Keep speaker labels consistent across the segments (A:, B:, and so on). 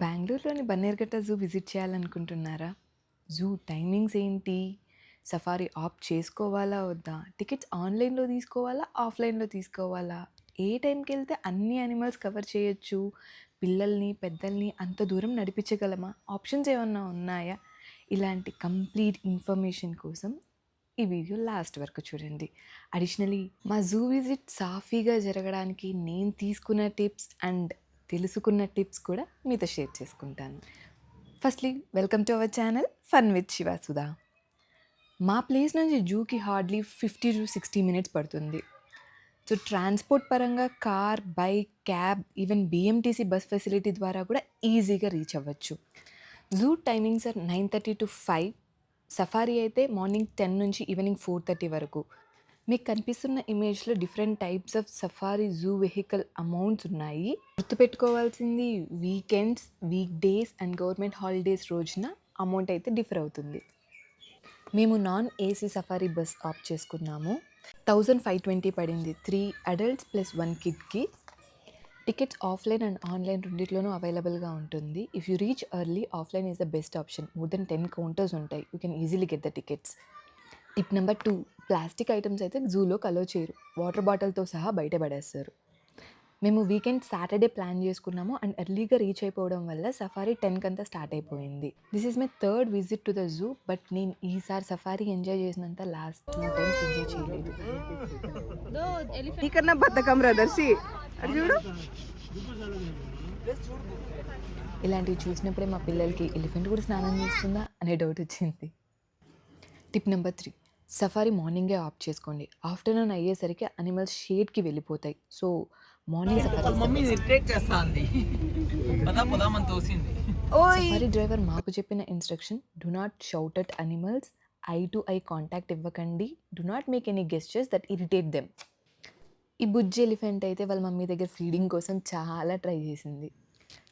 A: బెంగుళూరులోని Bannerughatta zoo visit చేయాలనుకుంటున్నారా? Zoo timings ఏంటి? Safari opt చేసుకోవాలా వద్దా? టికెట్స్ ఆన్‌లైన్‌లో తీసుకోవాలా? ఆఫ్‌లైన్‌లో తీసుకోవాలా? ఏ టైంకెళ్తే అన్ని యానిమల్స్ కవర్ చేయొచ్చు? పిల్లల్ని, పెద్దల్ని అంత దూరం నడిపించగలమా? ఆప్షన్స్ ఏమన్నా ఉన్నాయా? ఇలాంటి కంప్లీట్ ఇన్ఫర్మేషన్ కోసం ఈ వీడియో లాస్ట్ వరకు చూడండి. అడిషనలీ మా జూ విజిట్ సాఫీగా జరగడానికి నేను తీసుకున్న టిప్స్ అండ్ తెలుసుకున్న టిప్స్ కూడా మీతో షేర్ చేసుకుంటాను. Firstly welcome to our channel fun with Shivasudha. మా ప్లేస్ నుంచి జూకి హార్డ్లీ 50 to 60 మినిట్స్ పడుతుంది. సో ట్రాన్స్పోర్ట్ పరంగా car, bike, cab, even BMTC bus facility ద్వారా కూడా ఈజీగా రీచ్ అవ్వచ్చు. Zoo timings are 9:30 to 5. Safari అయితే మార్నింగ్ 10 నుంచి ఈవినింగ్ 4:30 వరకు. మీకు కనిపిస్తున్న ఇమేజ్లో different types of safari zoo vehicle amounts ఉన్నాయి. గుర్తుపెట్టుకోవాల్సింది weekends, weekdays and government holidays రోజున అమౌంట్ అయితే డిఫర్ అవుతుంది. మేము non AC safari bus opt చేసుకున్నాము. 1520 పడింది 3 అడల్ట్స్ ప్లస్ 1 కిడ్కి. టికెట్స్ ఆఫ్లైన్ అండ్ ఆన్లైన్ రెండిట్లోనూ అవైలబుల్గా ఉంటుంది. If you reach early, offline is the best option. More than 10 counters ఉంటాయి. You can easily get the tickets. Tip number 2, plastic items అయితే జూలోకి అలో చేయరు. వాటర్ బాటిల్తో సహా బయట పడేస్తారు. మేము వీకెండ్ సాటర్డే ప్లాన్ చేసుకున్నాము అండ్ ఎర్లీగా రీచ్ అయిపోవడం వల్ల సఫారీ 10 అంతా స్టార్ట్ అయిపోయింది. This is my third visit to the zoo, but నేను ఈసారి సఫారీ ఎంజాయ్ చేసినంత లాస్ట్ 2 times ఎంజాయ్ చేయలేదు.
B: నీకన్నా బద్ధకం రదర్శి అది చూడు.
A: ఇలాంటివి చూసినప్పుడే మా పిల్లలకి ఎలిఫెంట్ కూడా స్నానం చేస్తుందా అనే డౌట్ వచ్చింది. టిప్ నెంబర్ 3, సఫారీ మార్నింగే ఆప్ట్ చేసుకోండి. ఆఫ్టర్నూన్ అయ్యేసరికి అనిమల్స్ షేడ్కి వెళ్ళిపోతాయి. సో మార్నింగ్ సఫారీ డ్రైవర్ మాకు చెప్పిన instruction: do not shout at animals, eye to eye contact ఇవ్వకండి, do not make any gestures that irritate them. ఈ బుజ్జి ఎలిఫెంట్ అయితే వాళ్ళ మమ్మీ దగ్గర ఫీడింగ్ కోసం చాలా ట్రై చేసింది.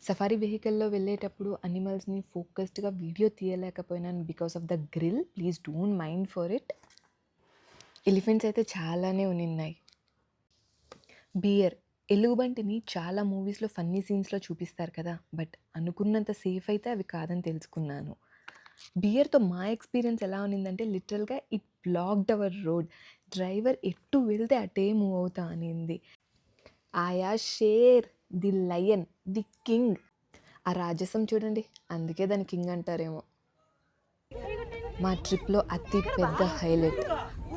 A: సఫారీ వెహికల్లో వెళ్ళేటప్పుడు అనిమల్స్ని ఫోకస్డ్గా వీడియో తీయలేకపోయినాను because of the grill. Please don't mind for it. Elephants అయితే చాలానే ఉన్నాయి. బియర్, ఎలుగుబంటిని చాలా మూవీస్లో ఫన్నీ సీన్స్లో చూపిస్తారు కదా, బట్ అనుకున్నంత సేఫ్ అయితే అవి కాదని తెలుసుకున్నాను. బియర్తో మా ఎక్స్పీరియన్స్ ఎలా ఉన్నిందంటే లిటరల్గా it blocked hour road. Driver ఎటు వెళ్తే అటే మూవ్ అవుతా అనింది. ఆయా share, the lion, the king. ఆ రాజసం చూడండి, అందుకే దాని కింగ్ అంటారేమో. మా ట్రిప్లో అతి పెద్ద హైలైట్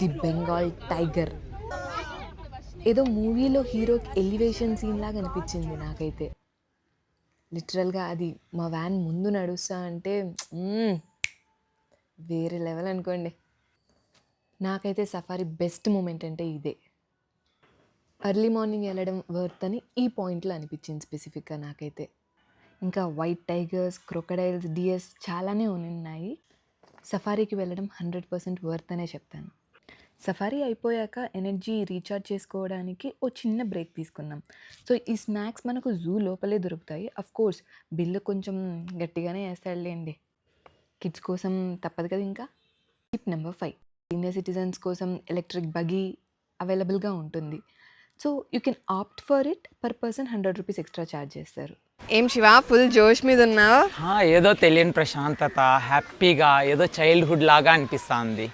A: ది బెంగాల్ టైగర్. ఏదో మూవీలో హీరోకి ఎలివేషన్ సీన్ లాగా అనిపించింది నాకైతే. లిటరల్గా అది మా వ్యాన్ ముందు నడుస్తా అంటే వేరే లెవెల్ అనుకోండి. నాకైతే సఫారీ బెస్ట్ మూమెంట్ అంటే ఇదే. ఎర్లీ మార్నింగ్ వెళ్ళడం వర్త్ అని ఈ పాయింట్లో అనిపించింది స్పెసిఫిక్గా నాకైతే. ఇంకా వైట్ టైగర్స్, క్రొకడైల్స్, డియర్స్ చాలానే ఉన్నాయి. సఫారీకి వెళ్ళడం 100% వర్త్ అనే చెప్తాను. సఫారీ అయిపోయాక ఎనర్జీ రీఛార్జ్ చేసుకోవడానికి ఓ చిన్న బ్రేక్ తీసుకున్నాం. సో ఈ స్నాక్స్ మనకు జూ లోపలే దొరుకుతాయి. కోర్స్ బిల్లు కొంచెం గట్టిగానే వేస్తాడులేండి. కిడ్స్ కోసం తప్పదు కదా. ఇంకా టిప్ నెంబర్ 5, సీనియర్ సిటిజన్స్ కోసం ఎలక్ట్రిక్ బగీ అవైలబుల్గా ఉంటుంది. So you can opt for it. Per person 100 rupees extra charge చేస్తారు.
B: ఏం శివ, ఫుల్ జోష్ మీద ఉన్నావా?
C: ఏదో తెలియని ప్రశాంతత, హ్యాపీగా, ఏదో చైల్డ్హుడ్ లాగా అనిపిస్తుంది.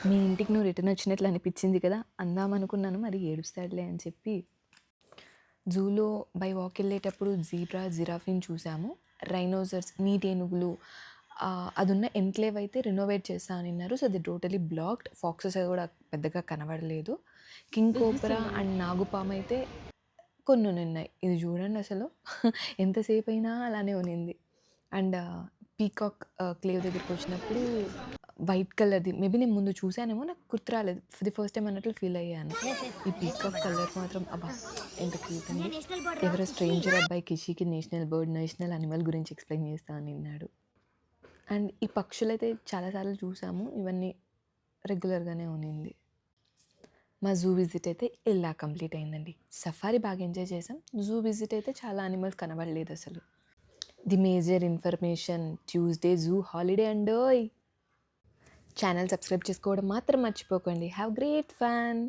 A: మీ ఇంటికి నువ్వు రిటర్న్ వచ్చినట్లు అనిపించింది కదా, అందామనుకున్నాను, మరి ఏడుస్తాడులే అని చెప్పి. జూలో బై వాక్ వెళ్ళేటప్పుడు జీబ్రా, జిరాఫీని చూసాము. రైనోసర్స్, నీటి ఏనుగులు, అది ఉన్న ఎన్క్లేవ్ అయితే రెనోవేట్ చేస్తా అని అన్నారు. So the totally blocked. Foxes కూడా పెద్దగా కనబడలేదు. కింగ్ కోబ్రా అండ్ నాగుపాము అయితే కొన్ని ఉన్నాయి. ఇది చూడండి అసలు ఎంతసేపు అయినా అలానే ఉన్నింది. అండ్ పీకాక్ క్లేవ్ దగ్గరికి వచ్చినప్పుడు వైట్ కలర్ది, మేబీ నేను ముందు చూసానేమో, నాకు గుర్తు రాలేదు. ఫర్ ది ఫస్ట్ టైం అన్నట్లు ఫీల్ అయ్యాను. ఈ పీకాక్ కలర్ మాత్రం అబ్బా ఎంత క్యూట్ అండి. ఎవరో స్ట్రేంజర్ అబ్బాయి కిషికి నేషనల్ బర్డ్, నేషనల్ అనిమల్ గురించి ఎక్స్ప్లెయిన్ చేస్తా అని అన్నాడు. అండ్ ఈ పక్షులైతే చాలాసార్లు చూసాము, ఇవన్నీ రెగ్యులర్గానే ఉన్నింది. మా జూ విజిట్ అయితే ఇలా కంప్లీట్ అయిందండి. సఫారీ బాగా ఎంజాయ్ చేసాం. జూ విజిట్ అయితే చాలా అనిమల్స్ కనబడలేదు అసలు. The major information: Tuesday zoo holiday అండోయ్. ఛానల్ సబ్స్క్రైబ్ చేసుకోవడం మాత్రం మర్చిపోకండి. Have great fun.